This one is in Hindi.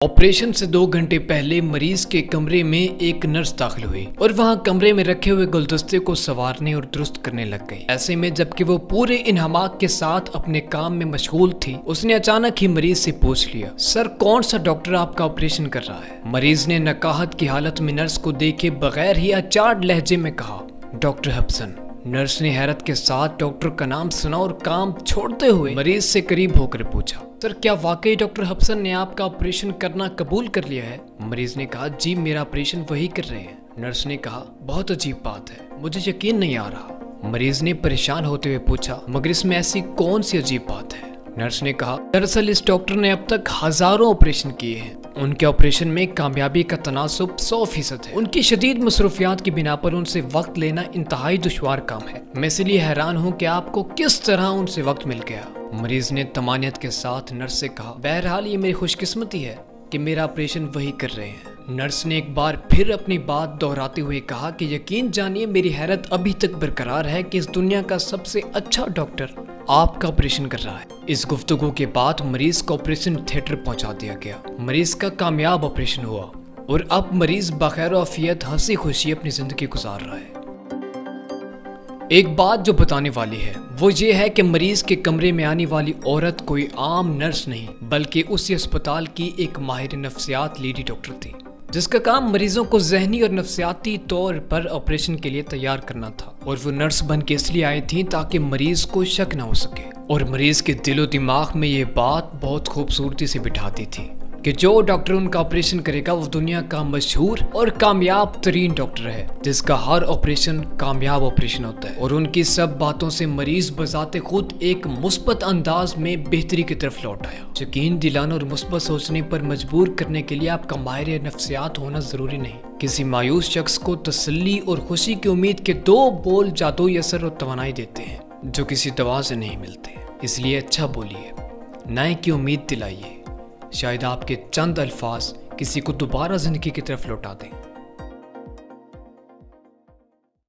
ऑपरेशन से 2 घंटे पहले मरीज के कमरे में एक नर्स दाखिल हुई और वहां कमरे में रखे हुए गुलदस्ते को संवारने और दुरुस्त करने लग गई। ऐसे में जबकि वो पूरे इन्हमाक के साथ अपने काम में मशगूल थी, उसने अचानक ही मरीज से पूछ लिया, सर कौन सा डॉक्टर आपका ऑपरेशन कर रहा है? मरीज ने नकाहत की हालत में नर्स को देखे बगैर ही अचाट लहजे में कहा, डॉक्टर हब्सन। नर्स ने हैरत के साथ डॉक्टर का नाम सुना और काम छोड़ते हुए मरीज से करीब होकर पूछा, सर क्या वाकई डॉक्टर हब्सन ने आपका ऑपरेशन करना कबूल कर लिया है? मरीज ने कहा, जी मेरा ऑपरेशन वही कर रहे हैं। नर्स ने कहा, बहुत अजीब बात है, मुझे यकीन नहीं आ रहा। मरीज ने परेशान होते हुए पूछा, मगर इसमें ऐसी कौन सी अजीब बात है? नर्स ने कहा, दरअसल इस डॉक्टर ने अब तक हजारों ऑपरेशन किए हैं। उनके ऑपरेशन में कामयाबी का तनासुब 100% है। उनकी शदीद मसरूफियात की बिना पर उनसे वक्त लेना इंतहाई दुश्वार काम है। मैं इसलिए हैरान हूँ कि आपको किस तरह उनसे वक्त मिल गया। मरीज ने तमानियत के साथ नर्स से कहा, बहरहाल ये मेरी खुशकिस्मती है कि मेरा ऑपरेशन वही कर रहे हैं। नर्स ने एक बार फिर अपनी बात दोहराते हुए कहा कि यकीन जानिए मेरी हैरत अभी तक बरकरार है कि इस दुनिया का सबसे अच्छा डॉक्टर आपका ऑपरेशन कर रहा है। इस गुफ्तगू के बाद मरीज को ऑपरेशन थिएटर पहुंचा दिया गया। मरीज का कामयाब ऑपरेशन हुआ और अब मरीज बखैर आफियत हंसी खुशी अपनी जिंदगी गुजार रहा है। एक बात जो बताने वाली है वो ये है कि मरीज के कमरे में आने वाली औरत कोई आम नर्स नहीं बल्कि उसी अस्पताल की एक माहिर नफ्सियात लेडी डॉक्टर थी, जिसका काम मरीजों को जहनी और नफ्सियाती तौर पर ऑपरेशन के लिए तैयार करना था। और वो नर्स बन के इसलिए आई थी ताकि मरीज को शक न हो सके और मरीज के दिलो दिमाग में ये बात बहुत खूबसूरती से बिठाती थी कि जो डॉक्टर उनका ऑपरेशन करेगा वो दुनिया का मशहूर और कामयाब तरीन डॉक्टर है, जिसका हर ऑपरेशन कामयाब ऑपरेशन होता है। और उनकी सब बातों से मरीज बजाते खुद एक मुस्बत अंदाज में बेहतरी की तरफ लौट आया। यकीन दिलाने और मुस्बत सोचने पर मजबूर करने के लिए आपका माहिर नफ्सियात होना जरूरी नहीं। किसी मायूस शख्स को तसल्ली और खुशी की उम्मीद के 2 बोल जादुई असर और तवानाई देते हैं जो किसी दवा से नहीं मिलते। इसलिए अच्छा बोलिए, नए की उम्मीद दिलाइए। शायद आपके चंद अल्फाज किसी को दोबारा जिंदगी की तरफ लौटा दें।